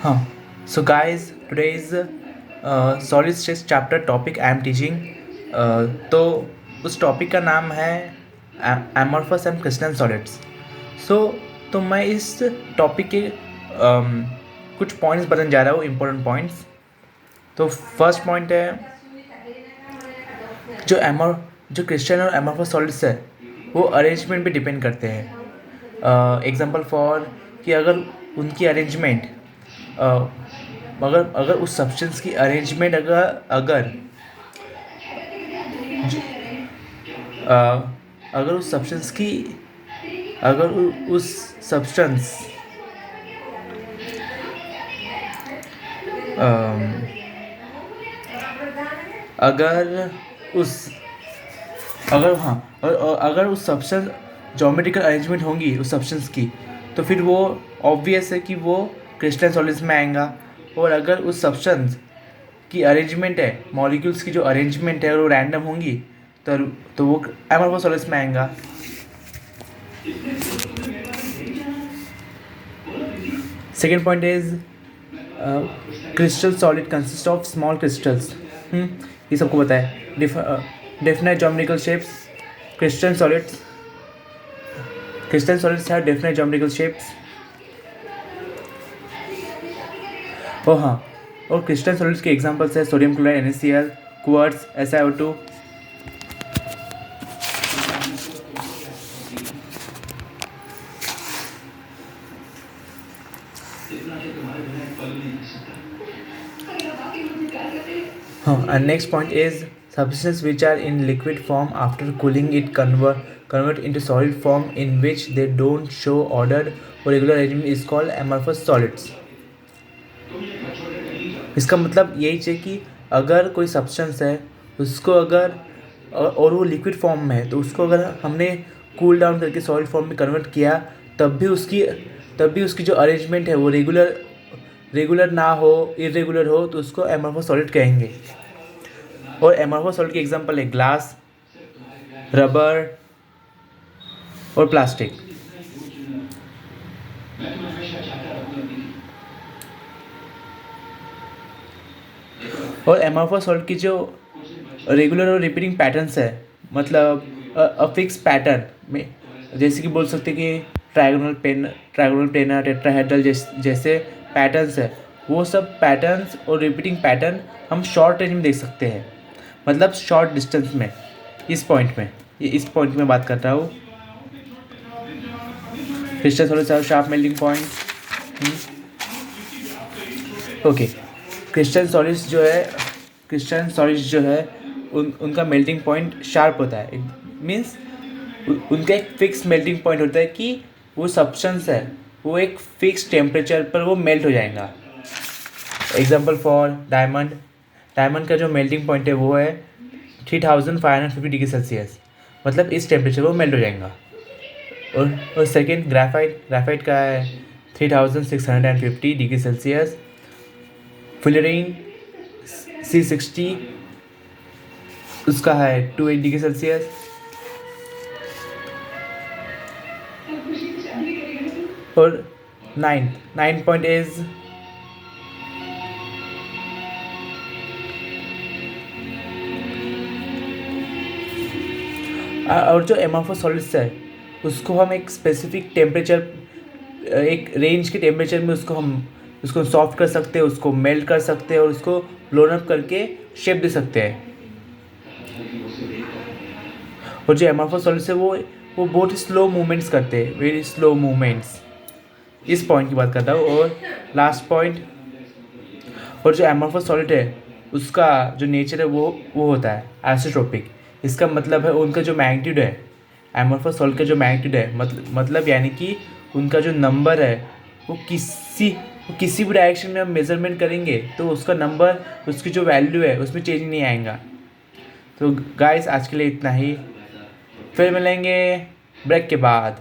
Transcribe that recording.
Huh. So guys, today's solid state chapter topic I am teaching. तो उस topic का नाम है एमॉर्फस एंड क्रिस्टल सॉलिड्स. सो तो मैं इस टॉपिक के कुछ पॉइंट्स बताने जा रहा हूँ, इम्पोर्टेंट पॉइंट्स. तो फर्स्ट पॉइंट है जो क्रिस्टल और एमॉर्फस सॉलिड्स है वो अरेंजमेंट पे डिपेंड करते हैं. एग्जांपल फॉर कि अगर उनकी अरेंजमेंट अगर उस सब्सटेंस की अरेंजमेंट अगर उस सब्सटेंस की अगर उस सब्सटेंस अगर उस सब्सटेंस ज्योमेट्रिकल अरेंजमेंट होंगी उस सब्सटेंस की, तो फिर वो ऑब्वियस है कि वो क्रिस्टल सॉलिड्स में आएगा. और अगर उस सब्सटेंस की अरेंजमेंट है, मॉलिक्यूल्स की जो अरेंजमेंट है वो रैंडम होंगी, तो वो एमॉर्फस सॉलिड्स में आएगा. Second point is crystal solid consist of small crystals. ये सबको पता है. Definite geometrical shapes. Crystal solids have definite geometrical shapes. और क्रिस्टल सॉलिड्स के एग्जांपल्स है sodium chloride NaCl, quartz, SiO2. And next point is substances which are in liquid form after cooling it convert into solid form in which they don't show ordered or regular arrangement is called amorphous solids. इसका मतलब यही है कि अगर कोई substance है उसको और वो लिक्विड फॉर्म में है, तो उसको अगर हमने कूल डाउन करके सॉलिड फॉर्म में कन्वर्ट किया, तब भी उसकी जो अरेंजमेंट है वो रेगुलर ना हो, इरेगुलर हो, तो उसको एमॉर्फस सॉलिड कहेंगे. और एमॉर्फस सॉलिड के एग्जांपल है ग्लास, रबर और प्लास्टिक. और एमॉर्फस सॉलिड की जो रेगुलर और रिपीटिंग पैटर्न्स है, मतलब फिक्स पैटर्न में, जैसे कि बोल सकते कि ट्रायगोनल प्लेनर, टेट्राहेड्रल जैसे पैटर्न्स है, वो सब पैटर्न्स और रिपीटिंग पैटर्न हम शॉर्ट रेंज में देख सकते हैं, मतलब शॉर्ट डिस्टेंस में. इस पॉइंट में बात कर रहा हूँ. Crystal solids sharp melting point. Okay. Crystal solids जो है उनका मेल्टिंग पॉइंट शार्प होता है. मीन्स उनका एक फिक्स मेल्टिंग पॉइंट होता है कि वो सब्सटेंस है वो एक फिक्स टेम्परेचर पर वो मेल्ट हो जाएगा. एग्जांपल फॉर डायमंड का जो मेल्टिंग पॉइंट है वो है 3550 डिग्री सेल्सियस, मतलब इस टेम्परेचर वो मेल्ट हो जाएगा. और सेकेंड ग्राफाइट का है 3650 डिग्री सेल्सियस. फ्लोरीन C60 उसका है 280 डिग्री सेल्सियस. और नाइन पॉइंट इज और जो एमॉर्फस सॉलिड्स है उसको हम एक स्पेसिफिक टेम्परेचर, एक रेंज के टेम्परेचर में उसको सॉफ्ट कर सकते हैं, उसको मेल्ट कर सकते हैं और उसको ब्लोन अप करके शेप दे सकते हैं. और जो एमॉर्फस सॉलिड्स है वो बहुत स्लो मूवमेंट्स करते हैं, वेरी स्लो मूवमेंट्स. इस पॉइंट की बात कर रहा हूँ. और लास्ट पॉइंट, और जो एमॉर्फस सॉलिड है उसका जो नेचर है वो होता है आइसोट्रोपिक. इसका मतलब है उनका जो मैग्नीट्यूड है, एमॉर्फस सॉलिड का जो मैग्नीट्यूड है, मतलब यानी कि उनका जो नंबर है वो किसी भी डायरेक्शन में हम मेजरमेंट करेंगे तो उसका नंबर, उसकी जो वैल्यू है उसमें चेंज नहीं आएगा. तो गाइस आज के लिए इतना ही. फिर मिलेंगे ब्रेक के बाद.